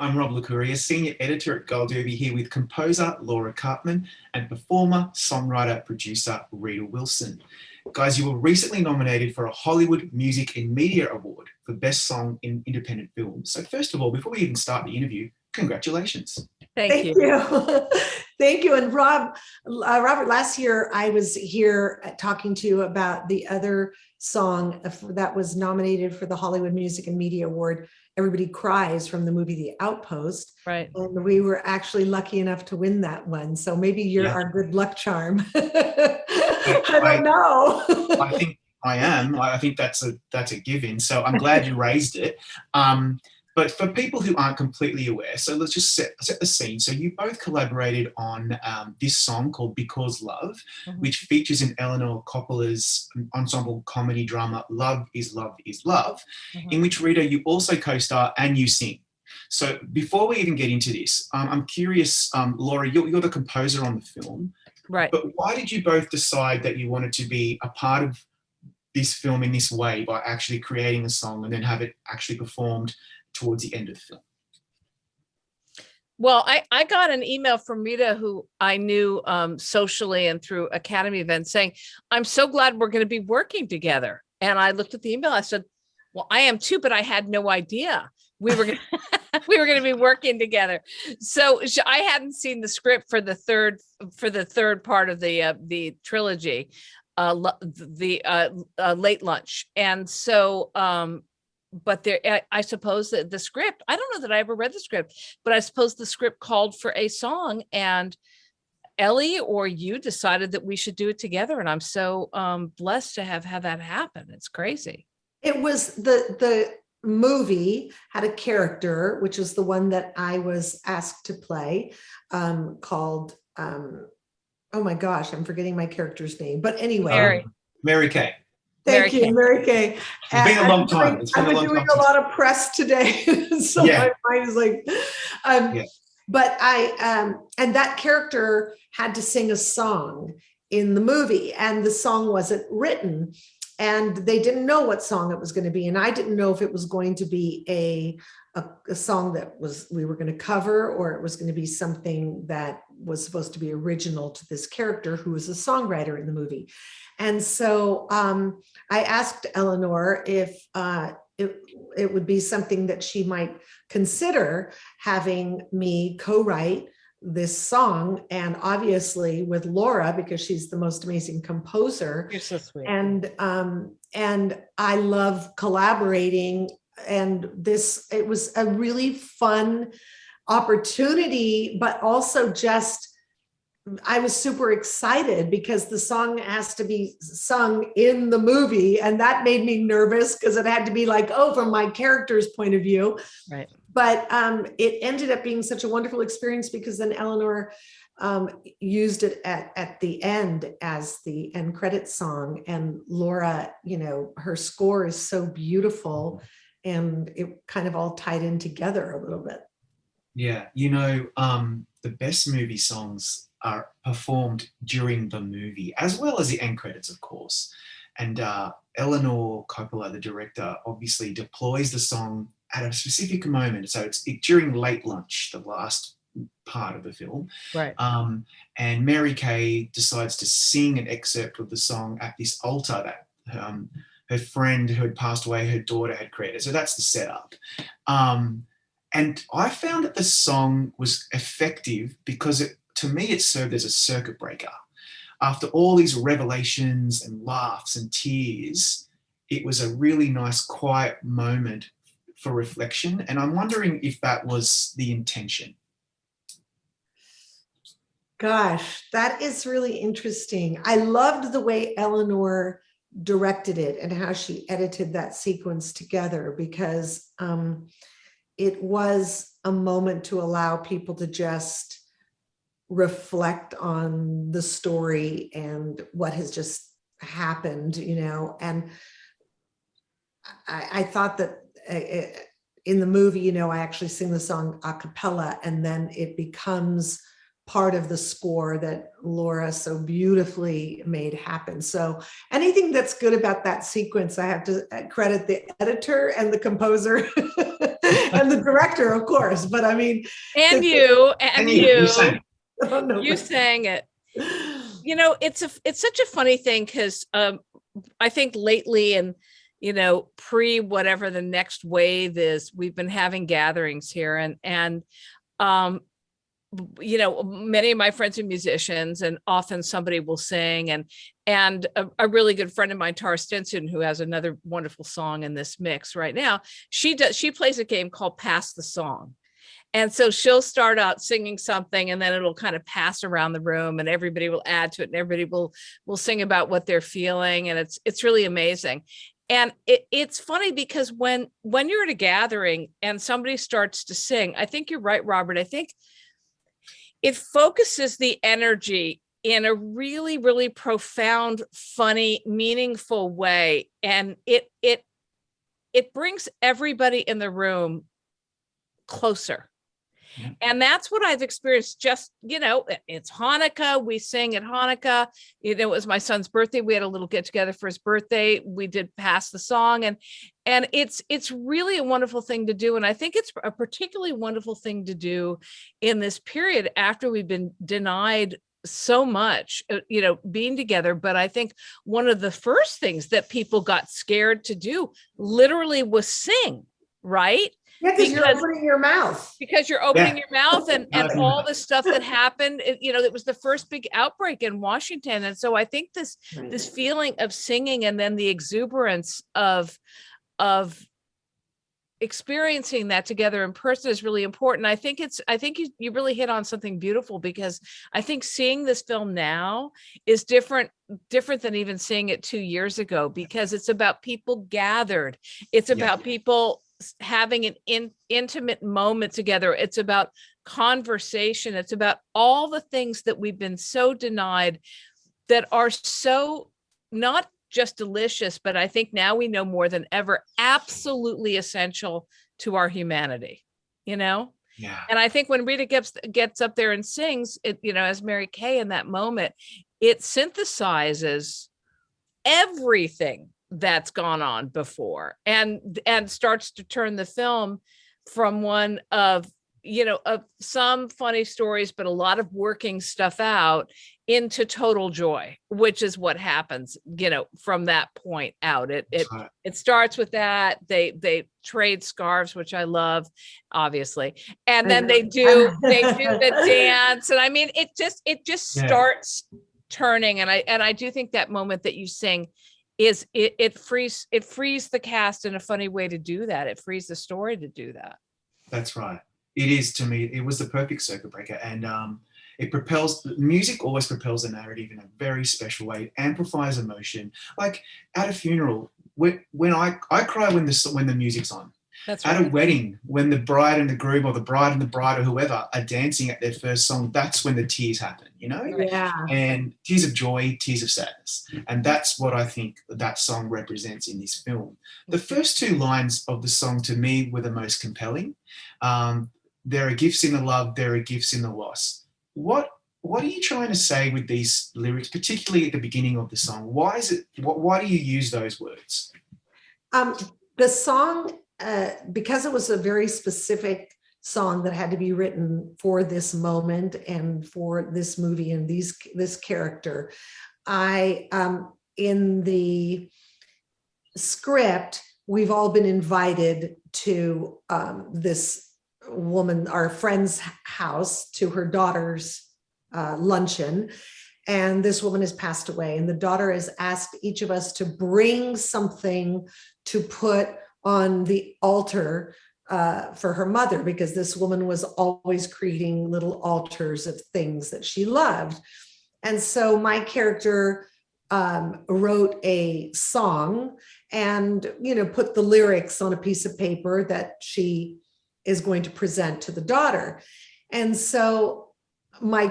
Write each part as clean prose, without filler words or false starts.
I'm Rob Licuria, Senior Editor at Gold Derby, here with composer Laura Karpman and performer, songwriter, producer Rita Wilson. Guys, you were recently nominated for a Hollywood Music and Media Award for Best Song in Independent Film. So first of all, before we even start the interview, congratulations. Thank you. Thank you. And Rob, Robert, last year I was here talking to you about the other song that was nominated for the Hollywood Music and Media Award, Everybody Cries, from the movie The Outpost. Right. And we were actually lucky enough to win that one. So maybe you're our good luck charm. I don't know. I think I am. I think that's a given. So I'm glad you raised it. But for people who aren't completely aware, so let's just set the scene. So you both collaborated on this song called Because Love, which features in Eleanor Coppola's ensemble comedy drama Love is Love is Love, in which, Rita, you also co-star and you sing. So before we even get into this, I'm curious, Laura, you're the composer on the film. Right. But why did you both decide that you wanted to be a part of this film in this way, by actually creating a song and then have it actually performed towards the end of the film? Well, I got an email from Rita, who I knew socially and through Academy events, saying, I'm so glad we're going to be working together. And I looked at the email. I said, well, I am too, but I had no idea we were going to be working together. So I hadn't seen the script for the third part of the trilogy, Late Lunch. And so but there, I suppose that the script, I don't know that I ever read the script, but I suppose the script called for a song, and Ellie or you decided that we should do it together. And I'm so blessed to have had that happen. It's crazy. It was the movie had a character, which is the one that I was asked to play, called, oh my gosh, I'm forgetting my character's name. But anyway. Mary Kay. Thank you, Mary Kay. It's been a long time. I've been doing a lot of press today, so my mind is like, but and that character had to sing a song in the movie, and the song wasn't written, and they didn't know what song it was going to be, and I didn't know if it was going to be a song that we were going to cover, or it was going to be something that was supposed to be original to this character who was a songwriter in the movie. And so I asked Eleanor if it would be something that she might consider having me co-write this song, and obviously with Laura, because she's the most amazing composer. You're so sweet. And I love collaborating, and it was a really fun opportunity, but also just, I was super excited because the song has to be sung in the movie, and that made me nervous because it had to be like, oh, from my character's point of view. Right. But it ended up being such a wonderful experience, because then Eleanor used it at the end as the end credits song, and Laura, her score is so beautiful, and it kind of all tied in together a little bit. Yeah, the best movie songs are performed during the movie, as well as the end credits, of course. And Eleanor Coppola, the director, obviously deploys the song at a specific moment. So it's during Late Lunch, the last part of the film. Right. And Mary Kay decides to sing an excerpt of the song at this altar that her friend who had passed away, her daughter, had created. So that's the setup. And I found that the song was effective because to me, it served as a circuit breaker. After all these revelations and laughs and tears, it was a really nice, quiet moment for reflection. And I'm wondering if that was the intention. Gosh, that is really interesting. I loved the way Eleanor directed it and how she edited that sequence together, because it was a moment to allow people to just reflect on the story and what has just happened, and I thought that in the movie, I actually sing the song a cappella, and then it becomes part of the score that Laura so beautifully made happen. So anything that's good about that sequence, I have to credit the editor and the composer and the director, of course. But I mean, and you you sang it. You know, it's such a funny thing because I think lately, and you know, pre whatever the next wave is, we've been having gatherings here, and you know, many of my friends are musicians, and often somebody will sing, and a really good friend of mine, Tara Stinson, who has another wonderful song in this mix right now, she plays a game called Pass the Song. And so she'll start out singing something, and then it'll kind of pass around the room, and everybody will add to it, and everybody will sing about what they're feeling, and it's really amazing. And it's funny because when you're at a gathering and somebody starts to sing, I think you're right, Robert. I think it focuses the energy in a really, really profound, funny, meaningful way. And it brings everybody in the room closer. Yeah. And that's what I've experienced. Just, you know, it's Hanukkah. We sing at Hanukkah. You know, it was my son's birthday. We had a little get together for his birthday. We did Pass the Song, and it's really a wonderful thing to do. And I think it's a particularly wonderful thing to do in this period after we've been denied so much, you know, being together. But I think one of the first things that people got scared to do literally was sing, right? Yeah, because you're opening your mouth. Because you're opening your mouth, and all the stuff that happened, you know, it was the first big outbreak in Washington. And so I think this feeling of singing, and then the exuberance of experiencing that together in person is really important. I think you really hit on something beautiful, because I think seeing this film now is different than even seeing it 2 years ago, because it's about people gathered. It's about people having an intimate moment together. It's about conversation. It's about all the things that we've been so denied that are so not just delicious, but I think now we know more than ever, absolutely essential to our humanity, you know? Yeah. And I think when Rita gets up there and sings it, you know, as Mary Kay in that moment, it synthesizes everything that's gone on before, and starts to turn the film from one of, you know, of some funny stories, but a lot of working stuff out, into total joy, which is what happens, you know, from that point out. It starts with that. They trade scarves, which I love, obviously. And then they do the dance. And I mean, it just starts turning. And I do think that moment that you sing is it frees the cast in a funny way to do that. It frees the story to do that. That's right. It is, to me, it was the perfect circuit breaker. And music always propels the narrative in a very special way. It amplifies emotion. Like at a funeral, when I cry when the music's on. That's at right. a wedding, when the bride and the groom, or the bride and the bride, or whoever, are dancing at their first song, that's when the tears happen, you know? Yeah. And tears of joy, tears of sadness. And that's what I think that song represents in this film. The first two lines of the song, to me, were the most compelling. There are gifts in the love, there are gifts in the loss. What are you trying to say with these lyrics, particularly at the beginning of the song? Why do you use those words? The song, because it was a very specific song that had to be written for this moment and for this movie and this character, in the script, we've all been invited to this woman, our friend's house, to her daughter's luncheon. And this woman has passed away, and the daughter has asked each of us to bring something to put on the altar for her mother, because this woman was always creating little altars of things that she loved. And so my character wrote a song and, you know, put the lyrics on a piece of paper that she is going to present to the daughter. And so I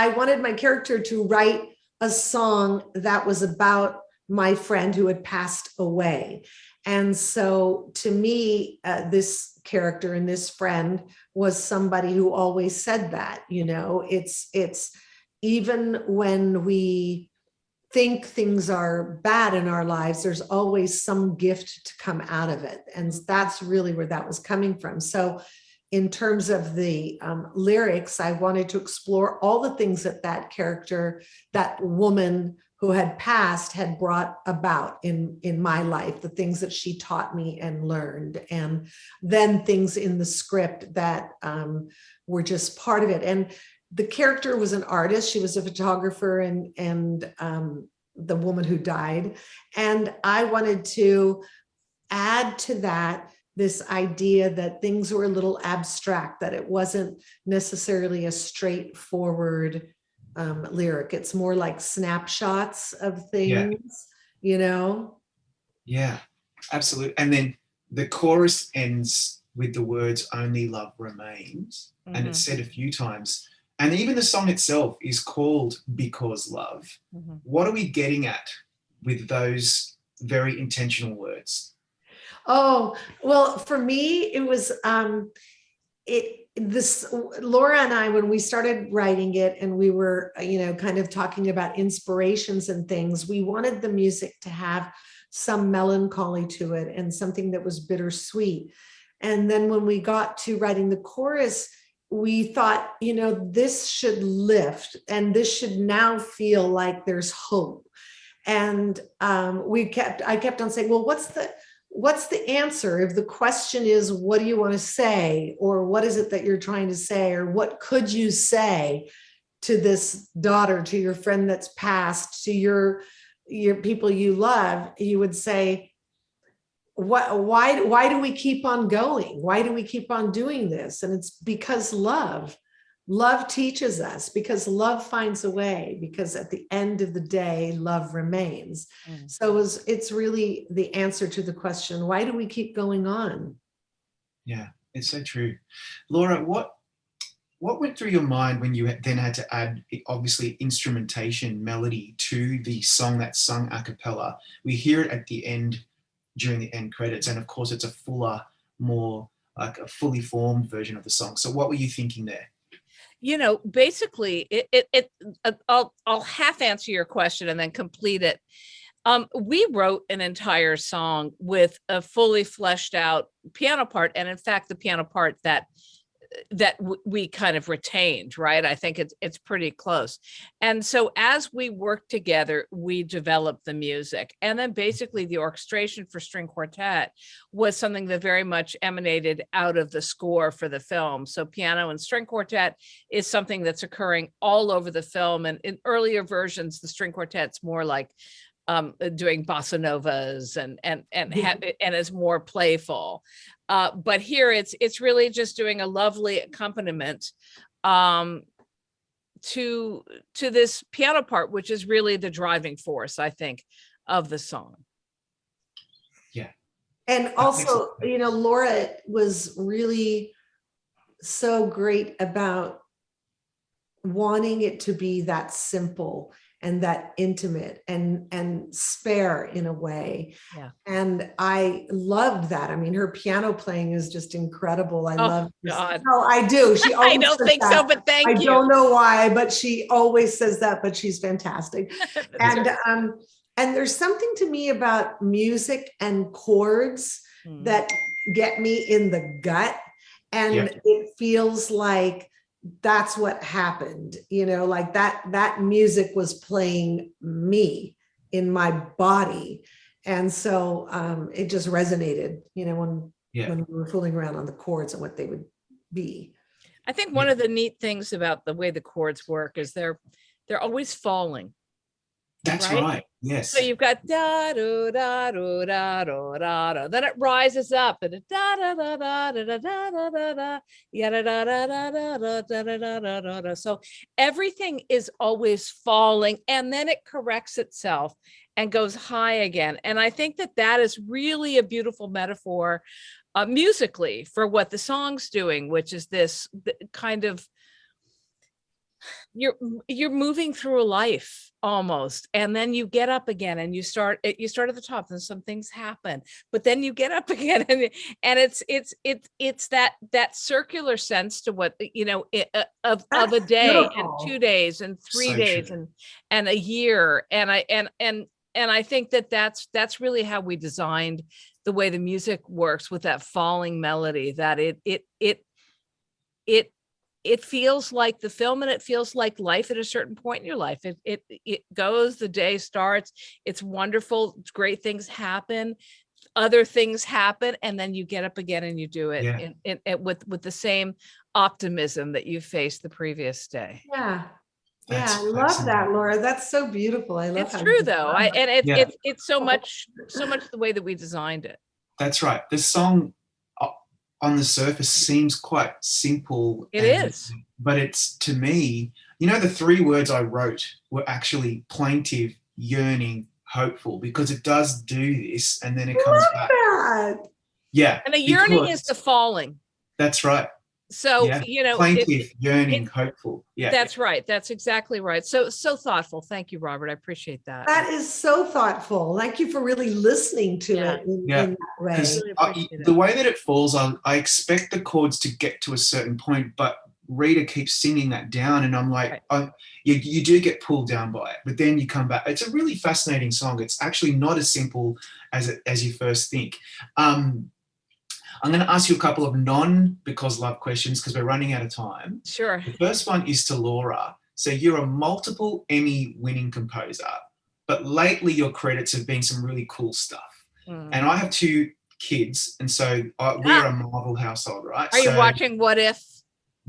wanted my character to write a song that was about my friend who had passed away. And so to me, this character and this friend was somebody who always said that, you know, it's even when we think things are bad in our lives, there's always some gift to come out of it. And that's really where that was coming from. So in terms of the lyrics, I wanted to explore all the things that that character, that woman who had passed, had brought about in my life, the things that she taught me and learned, and then things in the script that were just part of it. And the character was an artist. She was a photographer and the woman who died. And I wanted to add to that this idea that things were a little abstract, that it wasn't necessarily a straightforward lyric. It's more like snapshots of things, you know? Yeah, absolutely. And then the chorus ends with the words, "Only love remains." And it's said a few times. And even the song itself is called Because Love. What are we getting at with those very intentional words? Oh, well, for me, it was Laura and I, when we started writing it and we were, kind of talking about inspirations and things, we wanted the music to have some melancholy to it and something that was bittersweet. And then when we got to writing the chorus, we thought, this should lift and this should now feel like there's hope. And I kept on saying, well, what's the answer? If the question is, what do you want to say? Or what is it that you're trying to say? Or what could you say to this daughter, to your friend that's passed, to your people you love? You would say, why do we keep on going? Why do we keep on doing this? And it's because love teaches us, because love finds a way, because at the end of the day, love remains. So it's really the answer to the question, why do we keep going on? Yeah, it's so true. Laura, what went through your mind when you then had to add, obviously, instrumentation, melody to the song that's sung a cappella? We hear it at the end, during the end credits, and of course it's a fuller, more like a fully formed version of the song. So what were you thinking there? Basically I'll half answer your question and then complete it. We wrote an entire song with a fully fleshed out piano part, and in fact the piano part that we kind of retained, right? I think it's pretty close. And so as we worked together, we developed the music. And then basically the orchestration for string quartet was something that very much emanated out of the score for the film. So piano and string quartet is something that's occurring all over the film. And in earlier versions, the string quartet's more like doing bossa novas and is more playful. But here it's really just doing a lovely accompaniment to this piano part, which is really the driving force, I think, of the song. Yeah. And also, Laura was really so great about wanting it to be that simple and that intimate and spare in a way. Yeah. And I loved that. I mean, her piano playing is just incredible. I love this. God. No, I do. She always I don't think that. So, but thank you. I don't know why, but she always says that, but she's fantastic. And there's something to me about music and chords that get me in the gut. And it feels like that's what happened, like that music was playing me in my body. And so it just resonated, when we were fooling around on the chords and what they would be. I think one of the neat things about the way the chords work is they're always falling. That's right. Yes. So you've got da do da do da do da da. Then it rises up and da da da da da da da da da da da da da da da da da da. So everything is always falling, and then it corrects itself and goes high again. And I think that is really a beautiful metaphor musically for what the song's doing, which is this kind of you're moving through a life. almost, and then you get up again and you start at the top, and some things happen, but then you get up again, and it's that circular sense to what, you know, of a day and 2 days and 3 days and a year, and I think that's really how we designed the way the music works, with that falling melody, that it feels like the film, and it feels like life at a certain point in your life. It goes, the day starts, it's wonderful, great things happen, other things happen, and then you get up again and you do it with the same optimism that you faced the previous day. Yeah. I love that, Laura. That's so beautiful. I love it's true though. It's so much the way that we designed it. That's right. The song on the surface seems quite simple. It is. But it's, to me, you know, the 3 words I wrote were actually plaintive, yearning, hopeful, because it does do this and then it comes back. That. Yeah. And a yearning is the falling. That's right. So, you know, plaintive, yearning, hopeful. Yeah. That's right. That's exactly right. So thoughtful. Thank you, Robert. I appreciate that. That is so thoughtful. Thank you for really listening to it in that way. The way that it falls, I expect the chords to get to a certain point, but Rita keeps singing that down, and I'm like, you do get pulled down by it, but then you come back. It's a really fascinating song. It's actually not as simple as you first think. I'm going to ask you a couple of non-because love questions, because we're running out of time. Sure. The first one is to Laura. So you're a multiple Emmy winning composer, but lately your credits have been some really cool stuff. And I have 2 kids, and so we're a Marvel household, right? Are you watching What If?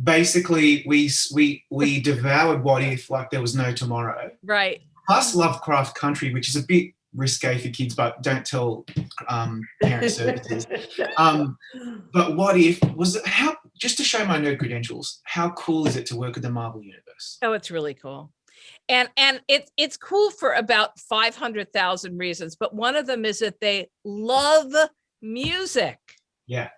Basically, we devoured What If like there was no tomorrow. Right. Plus Lovecraft Country, which is a bit risque for kids, but don't tell parent services. But What If just to show my nerd credentials, how cool is it to work with the Marvel Universe? Oh, it's really cool. And it's cool for about 500,000 reasons, but one of them is that they love music. Yeah.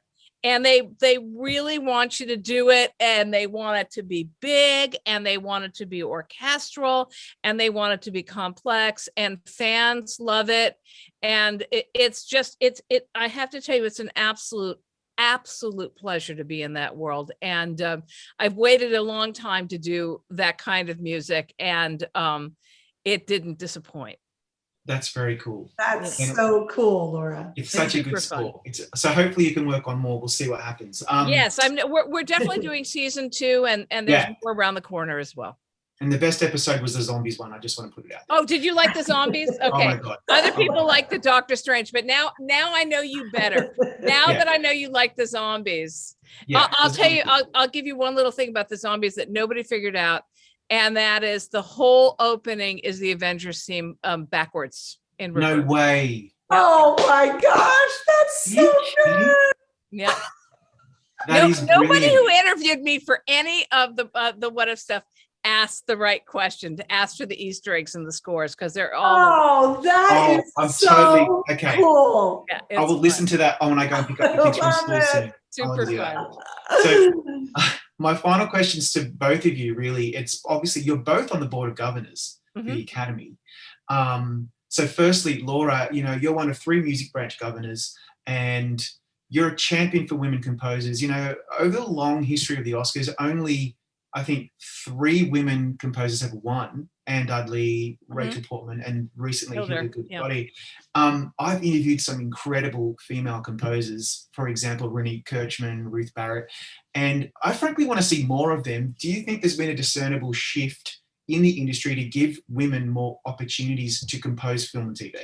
And they really want you to do it, and they want it to be big, and they want it to be orchestral, and they want it to be complex, and fans love it. And I have to tell you, it's an absolute pleasure to be in that world. And I've waited a long time to do that kind of music, and it didn't disappoint. That's very cool. That's so cool, Laura. It's such a good score. So hopefully you can work on more. We'll see what happens. Yes, we're definitely doing season 2, and there's more around the corner as well. And the best episode was the zombies one. I just want to put it out there. Oh, did you like the zombies? Okay. Oh my God. Other people like the Doctor Strange, but now I know you better. Now that I know you like the zombies. Yeah, I'll tell you, I'll give you one little thing about the zombies that nobody figured out. And that is, the whole opening is the Avengers theme backwards in reverse. No way. Oh my gosh, that's so good. Yeah. Nobody brilliant. Who interviewed me for any of the What If stuff asked the right question, to ask for the Easter eggs and the scores, because they're all. Oh, that is I'm so totally okay. Cool. Yeah, I will listen to that when I go and pick up the kids from school soon. Super fun. So my final questions to both of you, really, it's obviously you're both on the board of governors for the Academy. So firstly, Laura, you know, you're one of 3 music branch governors, and you're a champion for women composers. You know, over the long history of the Oscars, only, I think, 3 women composers have won: Anne Dudley, Rachel Portman, and recently Hilda Goodbody. I've interviewed some incredible female composers, for example, Renee Kirchman, Ruth Barrett, and I frankly want to see more of them. Do you think there's been a discernible shift in the industry to give women more opportunities to compose film and TV?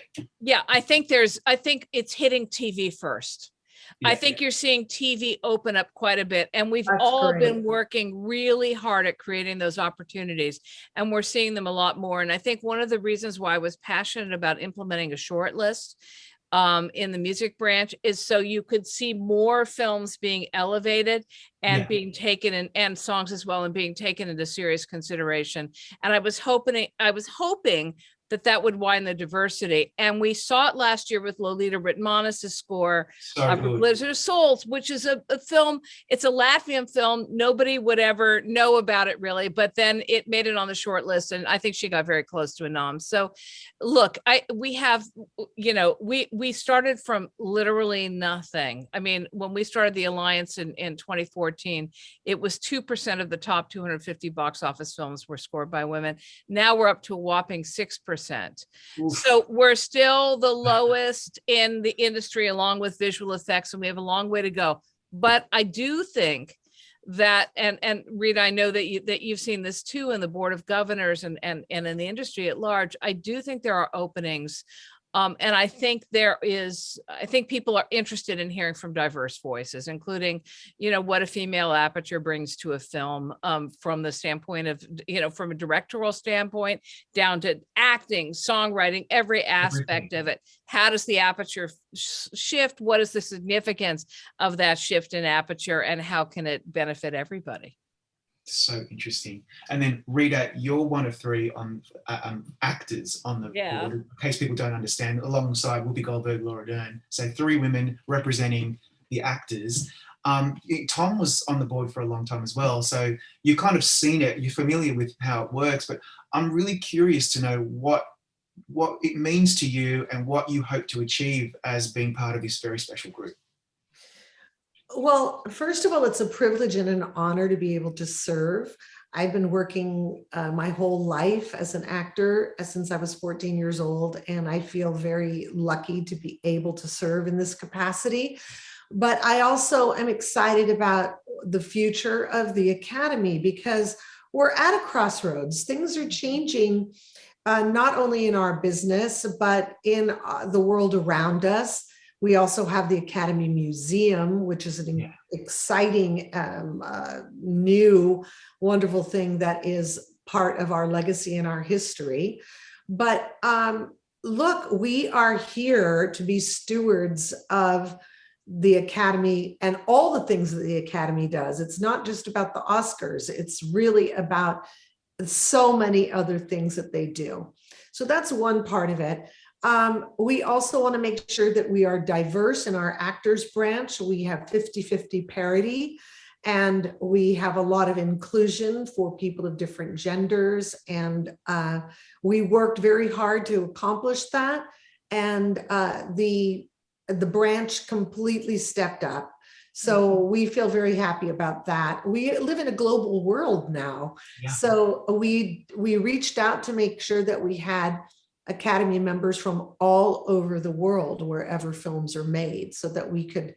Yeah, I think it's hitting TV first. Yeah, I think you're seeing TV open up quite a bit, and we've been working really hard at creating those opportunities, and we're seeing them a lot more. And I think one of the reasons why I was passionate about implementing a short list in the music branch is so you could see more films being elevated and being taken and songs as well, and being taken into serious consideration. And I was hoping that would widen the diversity. And we saw it last year with Lolita Ritmanis' score, Blizzard of Souls, which is a film. It's a Latvian film. Nobody would ever know about it really, but then it made it on the short list. And I think she got very close to a nom. So look, we have, you know, we started from literally nothing. I mean, when we started the Alliance in 2014, it was 2% of the top 250 box office films were scored by women. Now we're up to a whopping 6%. Oof. So we're still the lowest in the industry along with visual effects, and we have a long way to go. But I do think that, and Rita, I know that you've seen this too in the Board of Governors and in the industry at large. I do think there are openings. And I think I think people are interested in hearing from diverse voices, including, you know, what a female aperture brings to a film, from the standpoint of, you know, from a directorial standpoint down to acting, songwriting, every aspect of it. How does the aperture shift? What is the significance of that shift in aperture, and how can it benefit everybody? So interesting. And then Rita, you're one of 3 on actors on the board, in case people don't understand, alongside Whoopi Goldberg, Laura Dern. So 3 women representing the actors. Tom was on the board for a long time as well. So you've kind of seen it, you're familiar with how it works, but I'm really curious to know what it means to you and what you hope to achieve as being part of this very special group. Well, first of all, it's a privilege and an honor to be able to serve. I've been working my whole life as an actor since I was 14 years old, and I feel very lucky to be able to serve in this capacity. But I also am excited about the future of the Academy, because we're at a crossroads. Things are changing, not only in our business, but in the world around us. We also have the Academy Museum, which is an exciting, new, wonderful thing that is part of our legacy and our history. But look, we are here to be stewards of the Academy and all the things that the Academy does. It's not just about the Oscars. It's really about so many other things that they do. So that's one part of it. We also want to make sure that we are diverse in our actors branch. We have 50-50 parity, and we have a lot of inclusion for people of different genders. And we worked very hard to accomplish that. And the branch completely stepped up. So we feel very happy about that. We live in a global world now. Yeah. So we reached out to make sure that we had Academy members from all over the world, wherever films are made, so that we could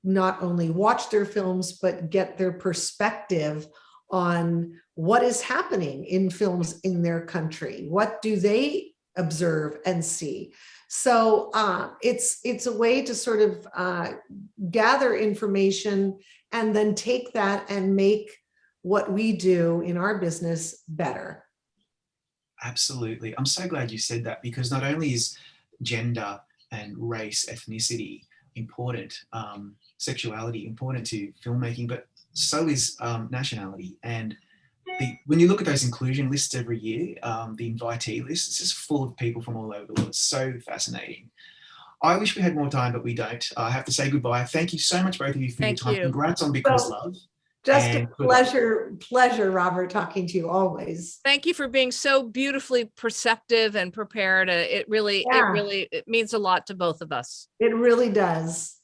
not only watch their films, but get their perspective on what is happening in films in their country. What do they observe and see? So it's a way to sort of gather information and then take that and make what we do in our business better. Absolutely. I'm so glad you said that, because not only is gender and race, ethnicity important, sexuality important to filmmaking, but so is nationality. And when you look at those inclusion lists every year, the invitee list, it's just full of people from all over the world. It's so fascinating. I wish we had more time, but we don't. I have to say goodbye. Thank you so much, both of you, for your time. Congrats on Because Love. Just a pleasure, Robert, talking to you always. Thank you for being so beautifully perceptive and prepared. It really means a lot to both of us. It really does.